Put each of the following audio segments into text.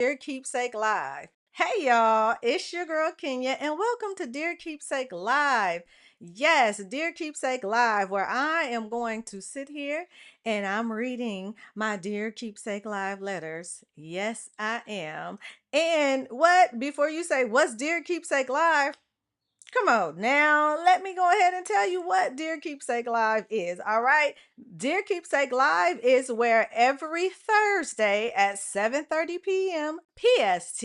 Dear Keepsake Live. Hey y'all, it's your girl Kenya, and welcome to Dear Keepsake Live. Yes, Dear Keepsake Live, where I am going to sit here and I'm reading my Dear Keepsake Live letters. Yes, I am. And before you say, what's Dear Keepsake Live? Come on now, let me go ahead and tell you what Dear Keepsake Live is. All right. Dear Keepsake Live is where every Thursday at 7:30 p.m. PST,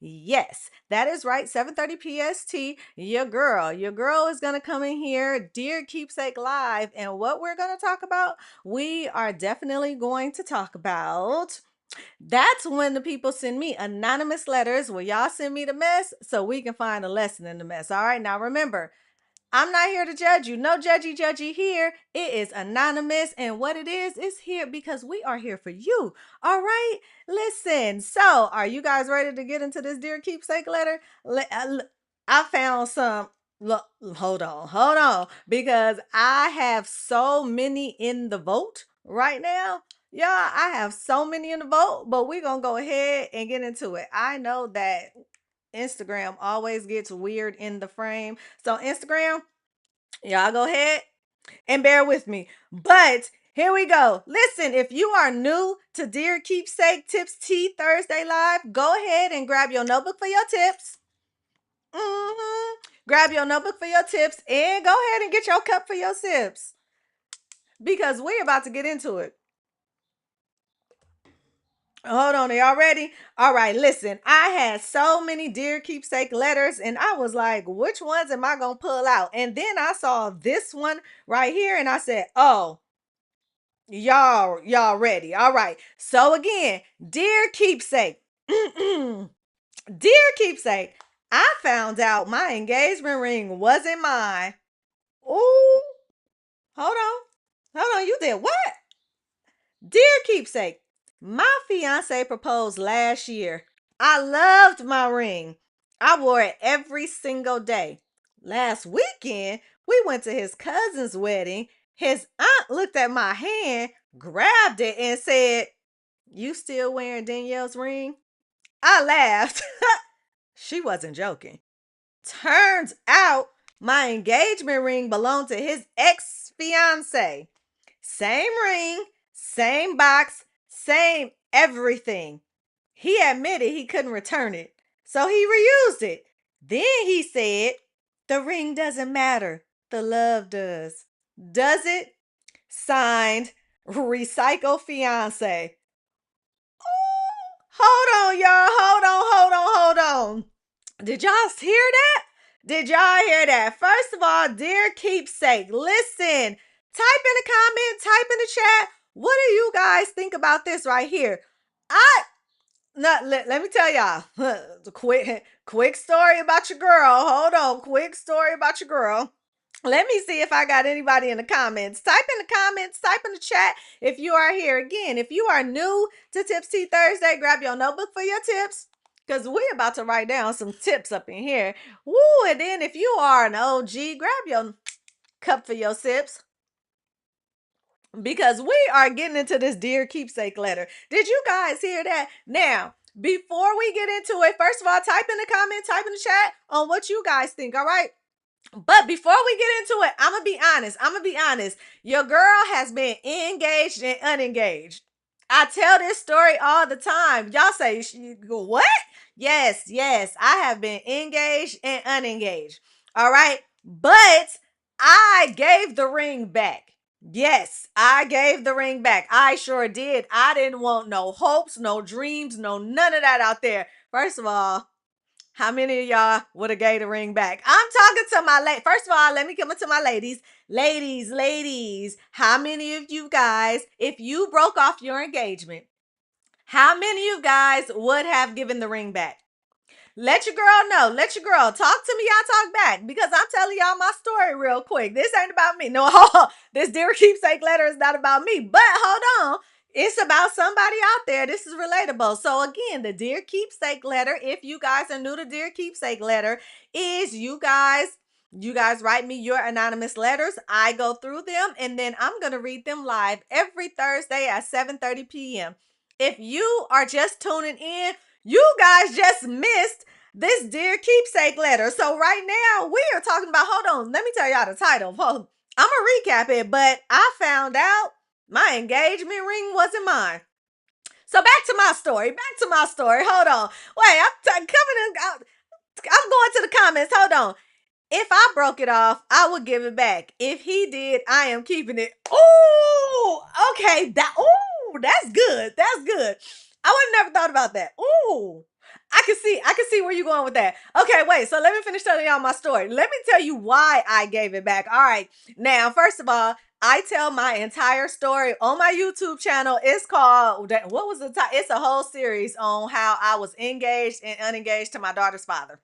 yes, that is right, 7:30 PST, your girl is going to come in here, Dear Keepsake Live, and what we're going to talk about, we are definitely going to talk about that's when the people send me anonymous letters where y'all send me the mess so we can find a lesson in the mess. All right. Now remember, I'm not here to judge you. No judgy here. It is anonymous. And what it is here because we are here for you. All right. Listen. So are you guys ready to get into this Dear Keepsake letter? I found some. Look, hold on. Because I have so many in the vote right now. Yeah, I have so many in the vote, but we're going to go ahead and get into it. I know that Instagram always gets weird in the frame. So, Instagram, y'all go ahead and bear with me. But here we go. Listen, if you are new to Dear Keepsake Tips Tea Thursday Live, go ahead and grab your notebook for your tips. Grab your notebook for your tips and go ahead and get your cup for your sips because we're about to get into it. Hold on, are y'all ready? All right, listen. I had so many Dear Keepsake letters, and I was like, which ones am I gonna pull out? And then I saw this one right here, and I said, oh, y'all ready. All right. So again, Dear Keepsake. Dear Keepsake, I found out my engagement ring wasn't mine. Ooh, hold on. Hold on, you did what? Dear Keepsake, my fiance proposed last year. I loved my ring. I wore it every single day. Last weekend, we went to his cousin's wedding. His aunt looked at my hand, grabbed it, and said, "You still wearing Danielle's ring?" I laughed. She wasn't joking. Turns out my engagement ring belonged to his ex-fiancée. Same ring, same box, same everything. He admitted he couldn't return it, so he reused it. Then he said, "The ring doesn't matter, the love does." Does it? Signed, Recycle Fiance. Hold on, y'all. Hold on. Did y'all hear that? Did y'all hear that? First of all, Dear Keepsake, listen. Type in the comment, type in the chat. What do you guys think about this right here? I let me tell y'all. Quick story about your girl. Hold on. Quick story about your girl. Let me see if I got anybody in the comments. Type in the comments, type in the chat if you are here. Again, if you are new to Tips Tea Thursday, grab your notebook for your tips because we're about to write down some tips up in here. Woo, and then if you are an OG, grab your cup for your sips because we are getting into this Dear Keepsake letter. Did you guys hear that? Now, before we get into it, first of all, type in the comments, type in the chat on what you guys think, all right? But before we get into it, I'm gonna be honest. Your girl has been engaged and unengaged. I tell this story all the time. Y'all say, what? Yes. I have been engaged and unengaged. All right. But I gave the ring back. Yes, I gave the ring back. I sure did. I didn't want no hopes, no dreams, no none of that out there. First of all, how many of y'all would have gave the ring back? I'm talking to my First of all, let me come to my ladies. Ladies, how many of you guys, if you broke off your engagement, how many of you guys would have given the ring back? Let your girl know. Let your girl talk to me. Y'all talk back because I'm telling y'all my story real quick. This ain't about me. No, this Dear Keepsake letter is not about me. But hold on. It's about somebody out there. This is relatable. So again, the Dear Keepsake letter, if you guys are new to Dear Keepsake letter, is you guys write me your anonymous letters. I go through them and then I'm going to read them live every Thursday at 7:30 p.m. If you are just tuning in, You guys just missed this Dear Keepsake letter. So right now we are talking about, hold on, let me tell y'all the title. I'm gonna recap it, but I found out my engagement ring wasn't mine. So back to my story. Back to my story. Hold on. Wait, coming in. I'm going to the comments. Hold on. If I broke it off, I would give it back. If he did, I am keeping it. Ooh, okay. That's good. That's good. I would have never thought about that. Ooh. I can see where you're going with that. Okay, wait. So let me finish telling y'all my story. Let me tell you why I gave it back. All right. Now, first of all, I tell my entire story on my YouTube channel. It's called, what was the title? It's a whole series on how I was engaged and unengaged to my daughter's father.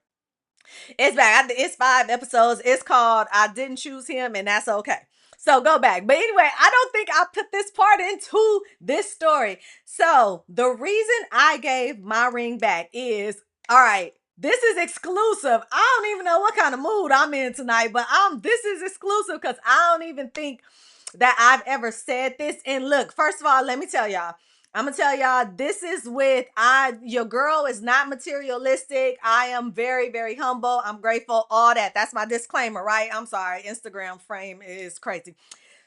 It's back. It's 5 episodes. It's called I Didn't Choose Him, and That's Okay. So go back. But anyway, I don't think I put this part into this story. So the reason I gave my ring back is, all right, this is exclusive. I don't even know what kind of mood I'm in tonight, but this is exclusive because I don't even think that I've ever said this. And look, first of all, let me tell y'all. I'm gonna tell y'all, this is with your girl is not materialistic. I am very, very humble. I'm grateful, all that. That's my disclaimer, right? I'm sorry. Instagram frame is crazy.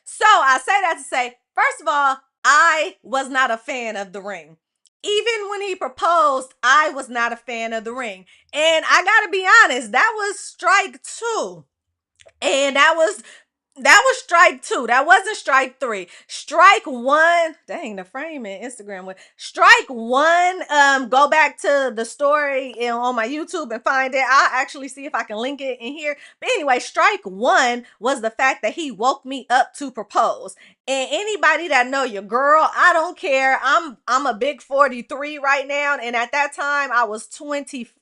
So I say that to say, first of all, I was not a fan of the ring. Even when he proposed, I was not a fan of the ring. And I gotta be honest, that was strike two. And that was strike two. That wasn't strike three. Strike one. Dang, the frame in Instagram went. Strike one. Go back to the story on my YouTube and find it. I'll actually see if I can link it in here. But anyway, strike one was the fact that he woke me up to propose. And anybody that know your girl, I don't care. I'm a big 43 right now. And at that time, I was 25.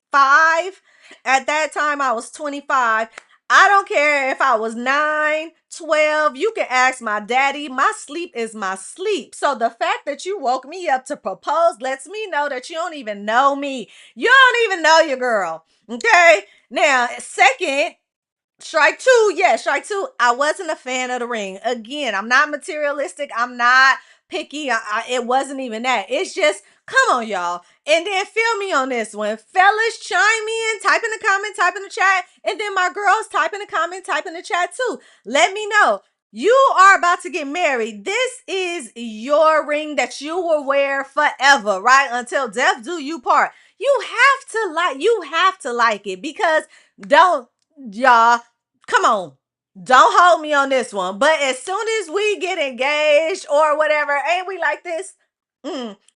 At that time, I was 25. I don't care if I was 9, 12. You can ask my daddy. My sleep is my sleep. So the fact that you woke me up to propose lets me know that you don't even know me. You don't even know your girl. Okay? Now, second, strike two. Yeah, strike two. I wasn't a fan of the ring. Again, I'm not materialistic. I'm not picky. It wasn't even that. It's just, come on, y'all. And then feel me on this one. Fellas, chime in, type in the comment, type in the chat. And then my girls, type in the comment, type in the chat too. Let me know. You are about to get married. This is your ring that you will wear forever, right? Until death do you part. You have to like it, because don't, y'all, come on. Don't hold me on this one. But as soon as we get engaged or whatever, ain't we like this?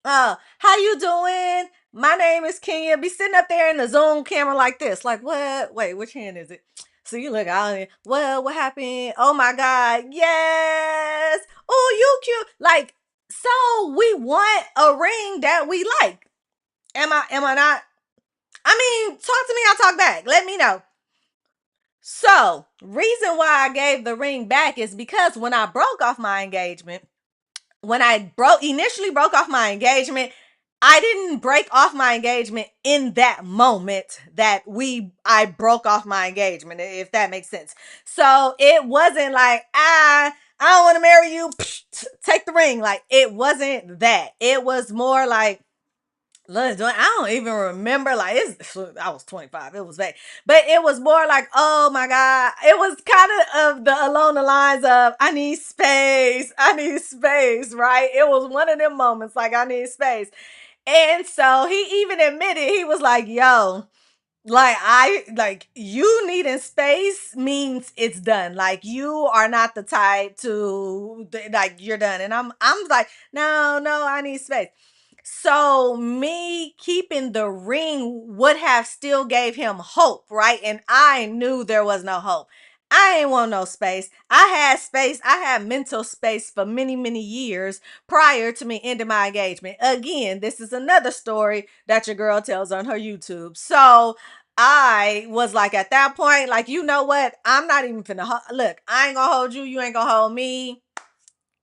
How you doing? My name is Kenya. Be sitting up there in the Zoom camera like this. Like, what? Wait, which hand is it? So you look out. Well, what happened? Oh my God. Yes. Oh, you cute. Like, so we want a ring that we like. Am I not? I mean, talk to me, I'll talk back. Let me know. So, reason why I gave the ring back is because when I broke off my engagement, when I initially broke off my engagement, I didn't break off my engagement in that moment that I broke off my engagement, if that makes sense. So it wasn't like, I don't want to marry you, take the ring. Like, it wasn't that. It was more like, look, I don't even remember. Like, I was 25. It was vague, but it was more like, oh my God. It was kind of the along the lines of, I need space. I need space. Right? It was one of them moments like, I need space. And so he even admitted, he was like, yo, like you needing space means it's done. Like, you are not the type to, like, you're done. And I'm like, no, I need space. So me keeping the ring would have still gave him hope, right? And I knew there was no hope. I ain't want no space. I had space. I had mental space for many, many years prior to me ending my engagement. Again, this is another story that your girl tells on her YouTube. So I was like, at that point, like, you know what? I'm not even finna look. I ain't gonna hold you. You ain't gonna hold me.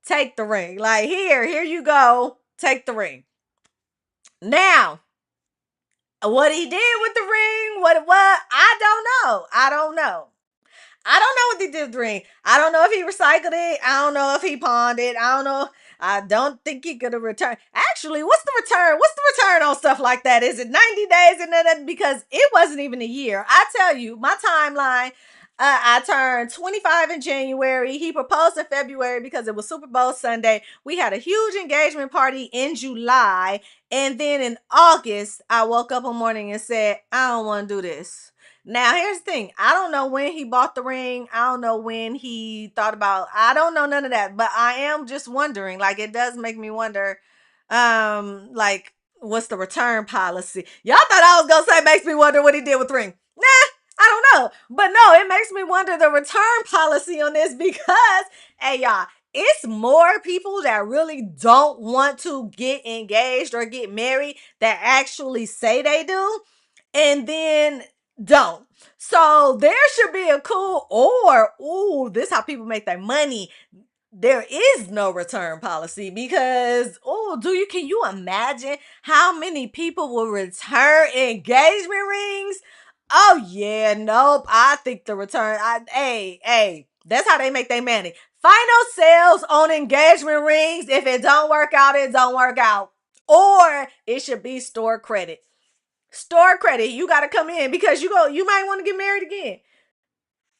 Take the ring. Like, here you go. Take the ring. Now, what he did with the ring, what it was, I don't know. I don't know. I don't know what he did with the ring. I don't know if he recycled it. I don't know if he pawned it. I don't know. I don't think he could have returned. Actually, what's the return? What's the return on stuff like that? Is it 90 days and then because it wasn't even a year? I tell you, my timeline. I turned 25 in January. He proposed in February because it was Super Bowl Sunday. We had a huge engagement party in July. And then in August, I woke up one morning and said, I don't want to do this. Now, here's the thing. I don't know when he bought the ring. I don't know when he thought about, I don't know none of that, but I am just wondering, like, it does make me wonder, like, what's the return policy? Y'all thought I was going to say makes me wonder what he did with the ring. Nah, I don't know. But no, it makes me wonder the return policy on this because, hey, y'all, it's more people that really don't want to get engaged or get married that actually say they do. And then don't. So there should be a cool or ooh, this how people make their money. There is no return policy because oh, can you imagine how many people will return engagement rings? Oh yeah, nope. I think the return. Hey, that's how they make their money. Final sales on engagement rings. If it don't work out, it don't work out. Or it should be store credit. Store credit, you got to come in because you might want to get married again.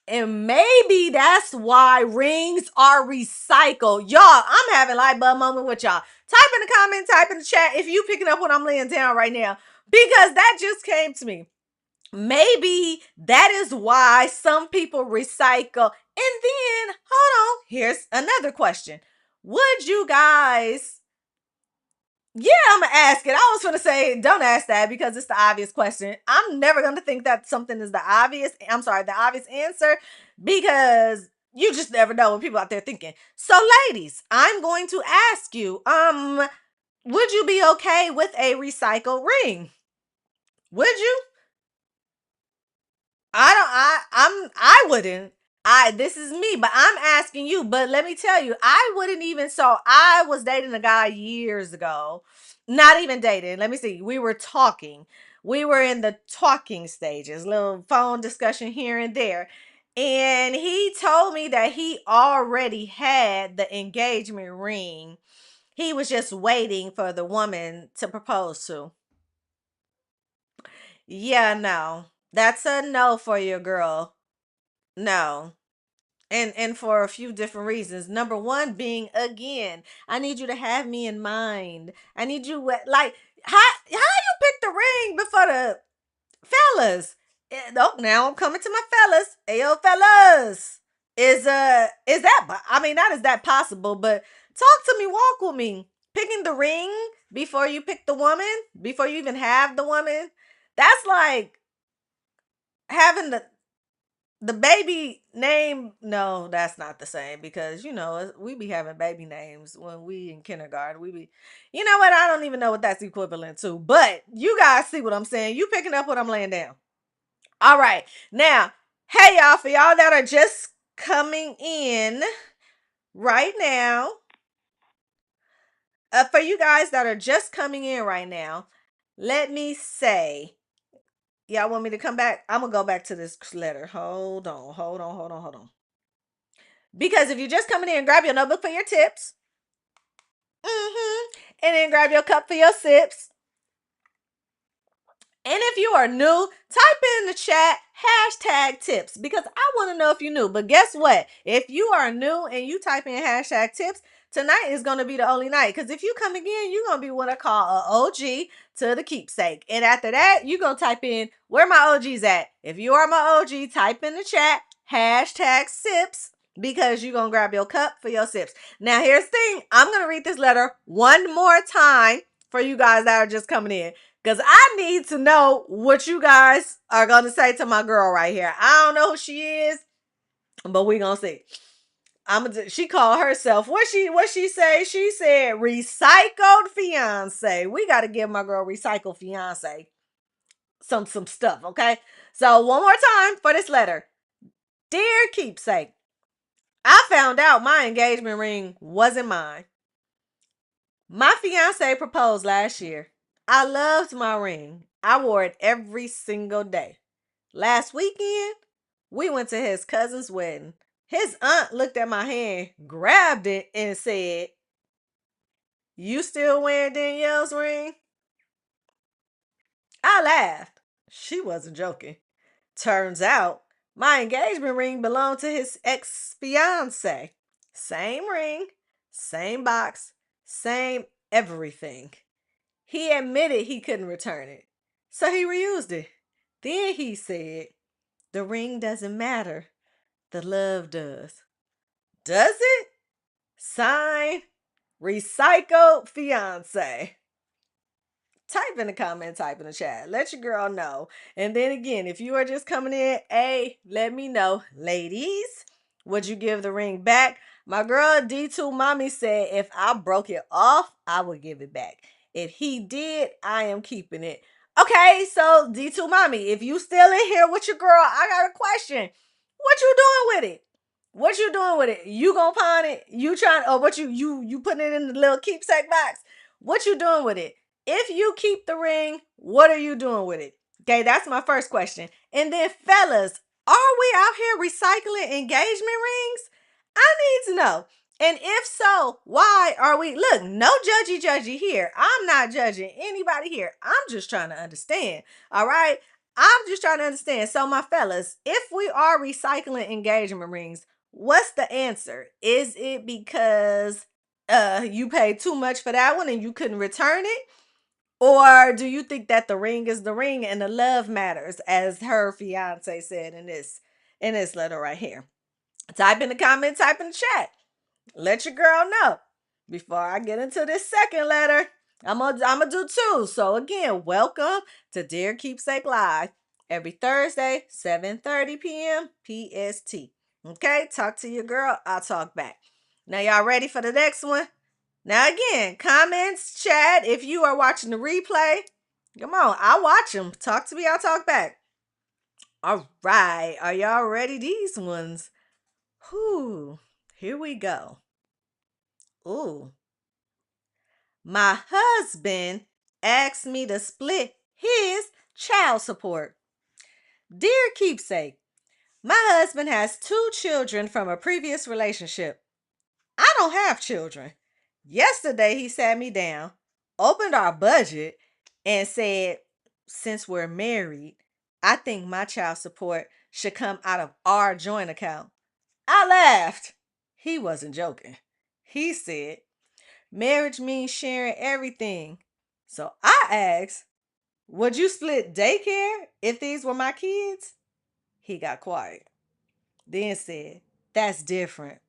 And maybe that's why rings are recycled. Y'all, I'm having light bulb moment with y'all. Type in the comment, type in the chat if you picking up what I'm laying down right now. Because that just came to me. Maybe that is why some people recycle. And then, hold on, here's another question. Would you guys Yeah, I'm gonna ask it. I was gonna say, don't ask that because it's the obvious question. I'm never gonna think that something is the obvious. I'm sorry, the obvious answer because you just never know what people out there thinking. So, ladies, I'm going to ask you, would you be okay with a recycled ring? Would you? I wouldn't. This is me, but I'm asking you, but let me tell you, I wouldn't even so I was dating a guy years ago. Not even dating. Let me see. We were talking. We were in the talking stages, little phone discussion here and there. And he told me that he already had the engagement ring. He was just waiting for the woman to propose to. Yeah, no. That's a no for your girl. No. And for a few different reasons. Number one being again, I need you to have me in mind. I need you like how you pick the ring before the fellas. Oh, now I'm coming to my fellas. Ayo, fellas. Is that I mean not is that possible, but talk to me, walk with me. Picking the ring before you pick the woman, before you even have the woman. That's like having the baby name. No, that's not the same because we be having baby names when we in kindergarten. We be, you know what? I don't even know what that's equivalent to, but you guys see what I'm saying. You picking up what I'm laying down. All right, now, hey y'all, for y'all that are just coming in right now, for you guys that are just coming in right now, let me say. Y'all want me to come back? I'm gonna go back to this letter. Hold on. Because if you're just coming in, grab your notebook for your tips. And then grab your cup for your sips. And if you are new, type in the chat #tips because I want to know if you're new. But guess what? If you are new and you type in #tips, tonight is going to be the only night. Because if you come again, you're going to be what I call an OG to the keepsake. And after that, you're going to type in where my OG's at. If you are my OG, type in the chat #sips because you're going to grab your cup for your sips. Now, here's the thing. I'm going to read this letter one more time for you guys that are just coming in. Because I need to know what you guys are going to say to my girl right here. I don't know who she is, but we going to see. She called herself, what she say? She said, recycled fiance. We got to give my girl recycled fiance some stuff, okay? So one more time for this letter. Dear Keepsake, I found out my engagement ring wasn't mine. My fiance proposed last year. I loved my ring. I wore it every single day. Last weekend, we went to his cousin's wedding. His aunt looked at my hand, grabbed it, and said, You still wearing Danielle's ring? I laughed. She wasn't joking. Turns out my engagement ring belonged to his ex-fiancée. Same ring, same box, same everything. He admitted he couldn't return it, so he reused it. Then he said, the ring doesn't matter, the love does. Does it? Sign, recycled fiance. Type in the comment, type in the chat. Let your girl know. And then again, if you are just coming in, let me know. Ladies, would you give the ring back? My girl D2 Mommy said if I broke it off, I would give it back. If he did, I am keeping it. Okay, so D2 Mommy, if you still in here with your girl, I got a question. What you doing with it? What you doing with it? You gonna pawn it? You trying or what you putting it in the little keepsake box? What you doing with it? If you keep the ring, what are you doing with it? Okay, that's my first question. And then, fellas, are we out here recycling engagement rings? I need to know. And if so, why are we? Look, no judgy here. I'm not judging anybody here. I'm just trying to understand. All right. I'm just trying to understand. So, my fellas, if we are recycling engagement rings, what's the answer? Is it because you paid too much for that one and you couldn't return it? Or do you think that the ring is the ring and the love matters, as her fiance said in this letter right here? Type in the comment, type in the chat. Let your girl know. Before I get into this second letter, I'm gonna do two. So again, welcome to Dear Keepsake Live every Thursday, 7:30 p.m. PST. Okay, talk to your girl. I'll talk back. Now y'all ready for the next one? Now again, comments, chat. If you are watching the replay, come on, I'll watch them. Talk to me, I'll talk back. All right, are y'all ready? These ones. Whew, here we go. Ooh, my husband asked me to split his child support. Dear Keepsake, my husband has two children from a previous relationship. I don't have children. Yesterday, he sat me down, opened our budget, and said, since we're married, I think my child support should come out of our joint account. I laughed. He wasn't joking. He said, marriage means sharing everything. So I asked, would you split daycare if these were my kids? He got quiet, then said, that's different.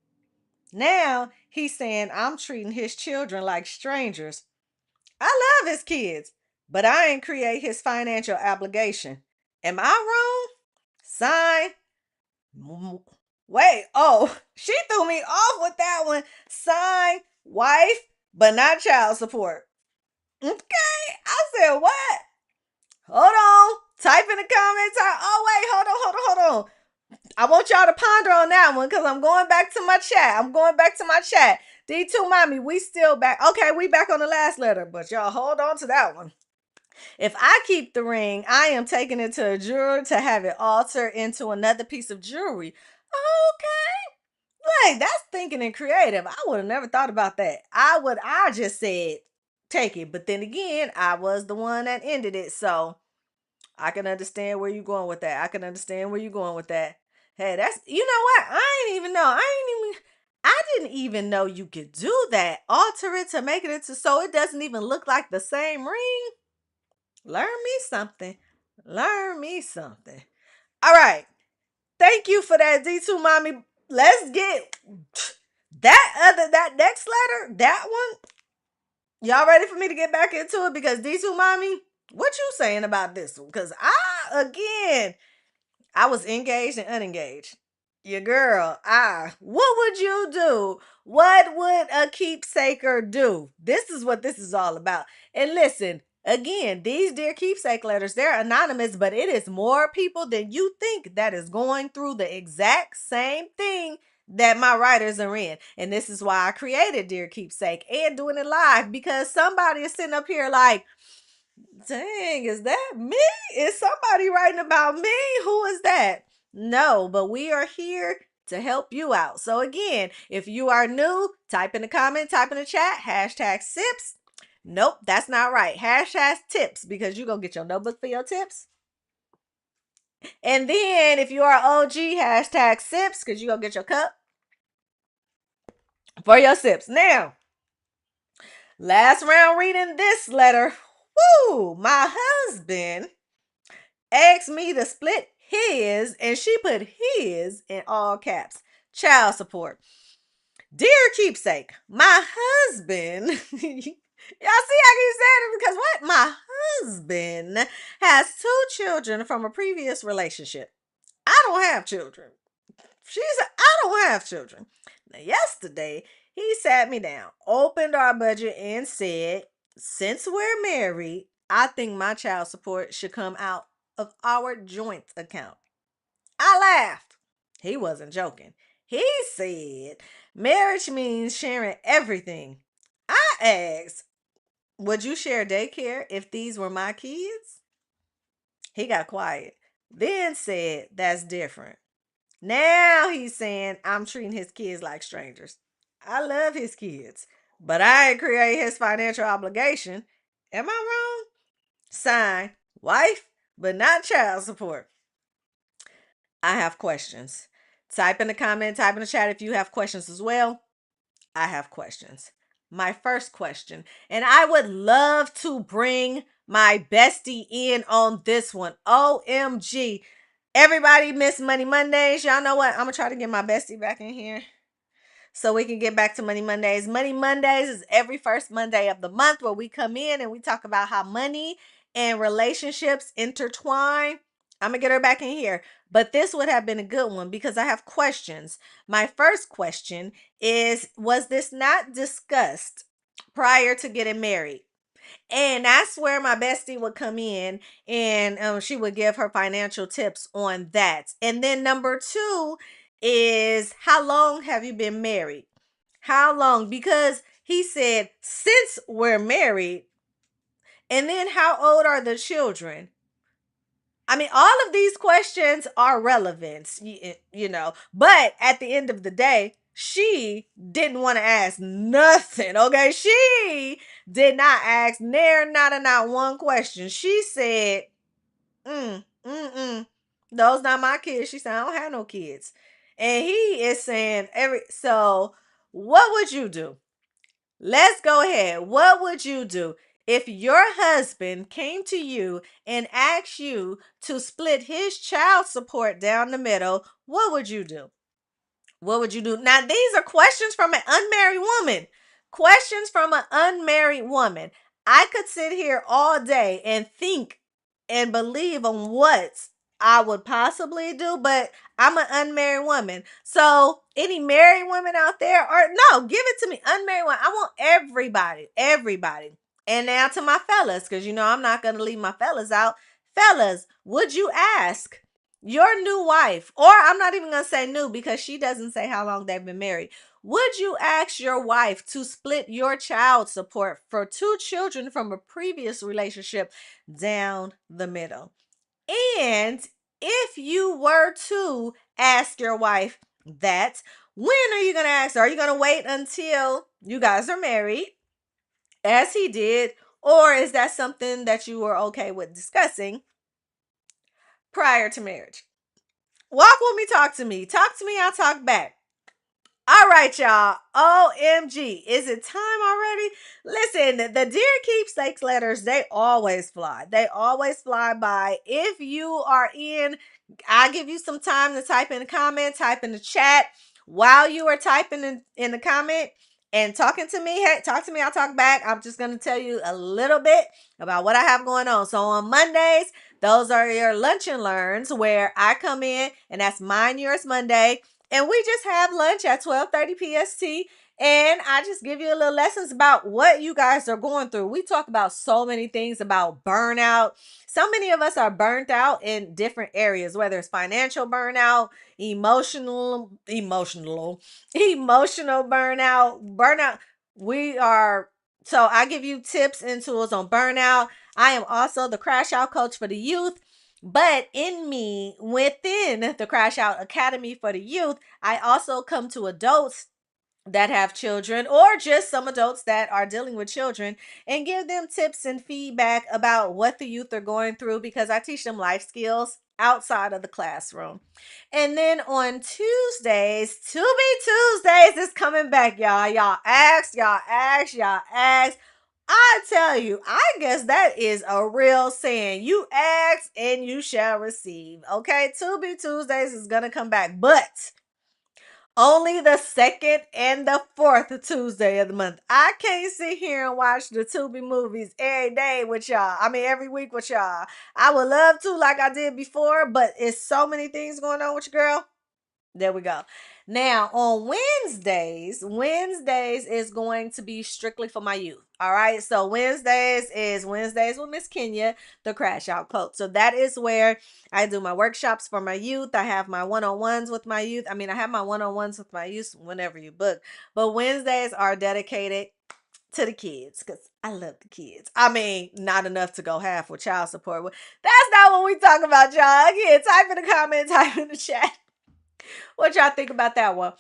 Now he's saying I'm treating his children like strangers. I love his kids, but I ain't create his financial obligation. Am I wrong? Sign. Wait, oh, she threw me off with that one. Sign, wife, but not child support. Okay, I said what? Hold on. Type in the comments. Oh, wait, hold on. I want y'all to ponder on that one because I'm going back to my chat. D2 Mommy, we still back. Okay, we back on the last letter, but y'all hold on to that one. If I keep the ring, I am taking it to a jeweler to have it altered into another piece of jewelry. Okay. Like, that's thinking and creative. I would have never thought about that. I just said take it. But then again, I was the one that ended it. So I can understand where you're going with that. Hey, that's you know what? I didn't even know you could do that. Alter it to make it into so it doesn't even look like the same ring. Learn me something. Learn me something. All right. Thank you for that, D2 Mommy. Let's get that next letter, that one. Y'all ready for me to get back into it? Because D2 Mommy, what you saying about this one? Because I was engaged and unengaged. Your girl, what would you do? What would a keepsaker do? This is what this is all about. And listen, again, these Dear Keepsake letters, they're anonymous, but it is more people than you think that is going through the exact same thing that my writers are in. And this is why I created Dear Keepsake and doing it live, because somebody is sitting up here like, dang, is that me? Is somebody writing about me? Who is that? No, but we are here to help you out. So again, if you are new, type in the comment, type in the chat, hashtag SIPS. Nope, that's not right. Hashtag tips, because you're going to get your notebook for your tips. And then if you are OG, hashtag SIPS, because you're going to get your cup for your sips. Now, last round reading this letter. Woo! My husband asked me to split his, and she put his in all caps, child support. Dear Keepsake, my husband, y'all see how you said it? Because what? My husband has 2 children from a previous relationship. I don't have children. She said, I don't have children. Now, yesterday, he sat me down, opened our budget, and said, since we're married, I think my child support should come out of our joint account. I laughed. He wasn't joking. He said, marriage means sharing everything. I asked, would you share daycare if these were my kids? He got quiet, then said, that's different. Now he's saying I'm treating his kids like strangers. I love his kids, but I ain't create his financial obligation. Am I wrong? Sign, wife, but not child support. I have questions. Type in the comment, type in the chat if you have questions as well. I have questions. My first question, and I would love to bring my bestie in on this one. OMG. Everybody miss Money Mondays. Y'all know what? I'm going to try to get my bestie back in here so we can get back to Money Mondays. Money Mondays is every first Monday of the month where we come in and we talk about how money and relationships intertwine. I'm going to get her back in here. But this would have been a good one because I have questions. My first question is, was this not discussed prior to getting married? And that's where my bestie would come in and she would give her financial tips on that. And then number 2 is, how long have you been married? How long? Because he said, since we're married. And then how old are the children? I mean, all of these questions are relevant, but at the end of the day, she didn't want to ask nothing, okay? She did not ask not one question. She said, those not my kids. She said, I don't have no kids. And he is saying, so what would you do? Let's go ahead. What would you do if your husband came to you and asked you to split his child support down the middle? What would you do? What would you do? Now, these are questions from an unmarried woman. Questions from an unmarried woman. I could sit here all day and think and believe on what I would possibly do, but I'm an unmarried woman. So, any married women out there, or no, give it to me. Unmarried one. I want everybody, everybody. And now to my fellas, because I'm not going to leave my fellas out. Fellas, would you ask your new wife, or I'm not even going to say new because she doesn't say how long they've been married. Would you ask your wife to split your child support for 2 children from a previous relationship down the middle? And if you were to ask your wife that, when are you going to ask her? Are you going to wait until you guys are married, as he did, or is that something that you were okay with discussing prior to marriage? Walk with me, talk to me. Talk to me, I'll talk back. All right, y'all. OMG. Is it time already? Listen, the Dear Keepsakes letters, they always fly. They always fly by. If you are in, I'll give you some time to type in the comment, type in the chat. While you are typing in the comment and talking to me, hey, talk to me, I'll talk back. I'm just going to tell you a little bit about what I have going on. So on Mondays, those are your lunch and learns where I come in, and that's Mine Yours Monday. And we just have lunch at 12:30 PST. And I just give you a little lessons about what you guys are going through. We talk about so many things about burnout. So many of us are burnt out in different areas, whether it's financial burnout, emotional burnout. So I give you tips and tools on burnout. I am also the crash out coach for the youth. But within the Crash Out Academy for the youth, I also come to adults that have children or just some adults that are dealing with children and give them tips and feedback about what the youth are going through because I teach them life skills outside of the classroom. And then on Tuesdays, To Be Tuesdays is coming back, y'all. Y'all ask. I tell you, I guess that is a real saying. You ask and you shall receive. Okay, To Be Tuesdays is gonna come back, but only the second and the fourth Tuesday of the month. I can't sit here and watch the Tubi movies every day with y'all. I mean, every week with y'all. I would love to, like I did before, but it's so many things going on with your girl. There we go. Now on Wednesdays is going to be strictly for my youth. All right. So Wednesdays with Miss Kenya, the Crash Out Coach. So that is where I do my workshops for my youth. I have my one-on-ones with my youth. I mean, I have my one-on-ones with my youth whenever you book, but Wednesdays are dedicated to the kids because I love the kids. I mean, not enough to go half with child support. That's not what we talk about, y'all. Again, type in the comment, type in the chat what y'all think about that one.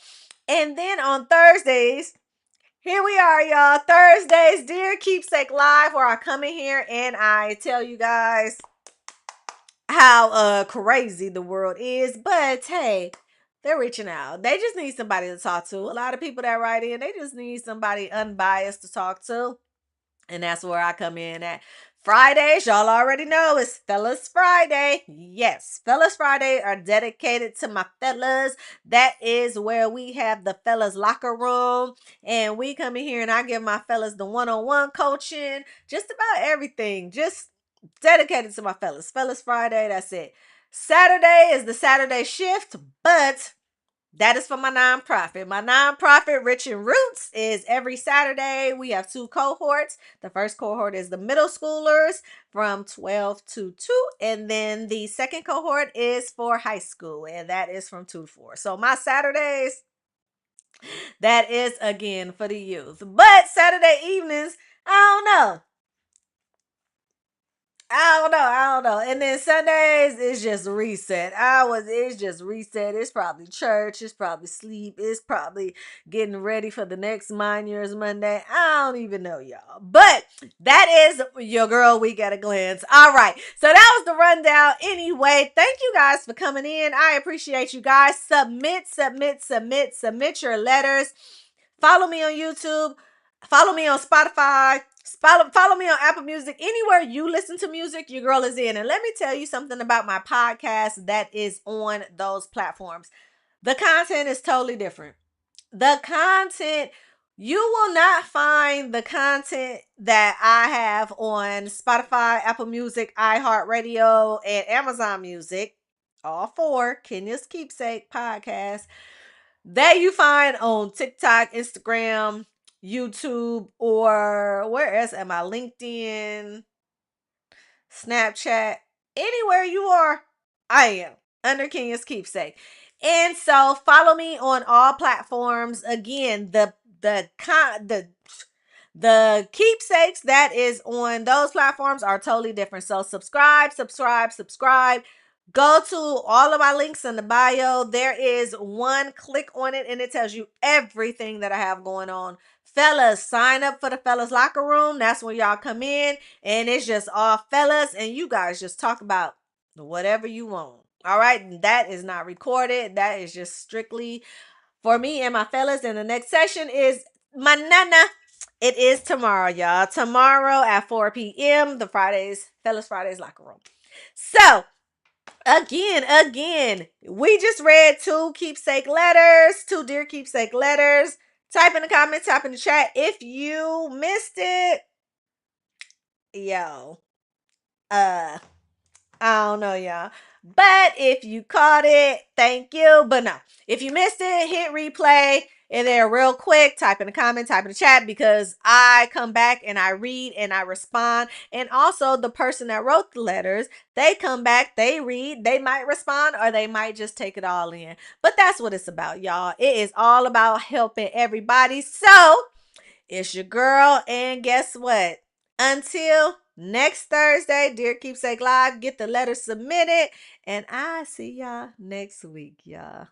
And then on Thursdays, here we are, y'all. Thursdays, Dear Keepsake Live, where I come in here and I tell you guys how crazy the world is. But hey, they're reaching out. They just need somebody to talk to. A lot of people that write in, they just need somebody unbiased to talk to. And that's where I come in at. Fridays, y'all already know it's Fellas Friday. Yes, Fellas Friday are dedicated to my fellas. That is where we have the fellas locker room. And we come in here and I give my fellas the one-on-one coaching. Just about everything. Just dedicated to my fellas. Fellas Friday, that's it. Saturday is the Saturday shift, but that is for my nonprofit. My nonprofit, Rich and Roots, is every Saturday. We have two cohorts. The first cohort is the middle schoolers from 12 to 2. And then the second cohort is for high school, and that is from 2 to 4. So my Saturdays, that is again for the youth. But Saturday evenings, I don't know. I don't know. And then Sundays is just reset. It's just reset. It's probably church. It's probably sleep. It's probably getting ready for the next Mind Yours Monday. I don't even know, y'all. But that is your girl week at a glance. All right. So that was the rundown. Anyway, thank you guys for coming in. I appreciate you guys. Submit your letters. Follow me on YouTube. Follow me on Spotify. Follow me on Apple Music. Anywhere you listen to music, your girl is in. And let me tell you something about my podcast that is on those platforms. The content is totally different. The content, you will not find the content that I have on Spotify, Apple Music, iHeartRadio, and Amazon Music. All four, Kenya's Keepsake podcast that you find on TikTok, Instagram, YouTube, or where else am I? LinkedIn, Snapchat, anywhere you are, I am under Kenya's Keepsake. And so follow me on all platforms. Again, the keepsakes that is on those platforms are totally different. So subscribe. Go to all of my links in the bio. There is one click on it and it tells you everything that I have going on. Fellas, sign up for the fellas locker room. That's when y'all come in and it's just all fellas and you guys just talk about whatever you want. All right. That is not recorded. That is just strictly for me and my fellas. And the next session is my nana. It is tomorrow, y'all. Tomorrow at 4 p.m. The Fellas Fridays locker room. So again, we just read two Dear Keepsake letters. Type in the comments, type in the chat. If you missed it, yo, I don't know, y'all. But if you caught it, thank you. But no, if you missed it, hit replay. And there real quick, type in the comment, type in the chat because I come back and I read and I respond. And also the person that wrote the letters, they come back, they read, they might respond or they might just take it all in. But that's what it's about, y'all. It is all about helping everybody. So it's your girl. And guess what? Until next Thursday, Dear Keepsake Live. Get the letter submitted. And I see y'all next week, y'all.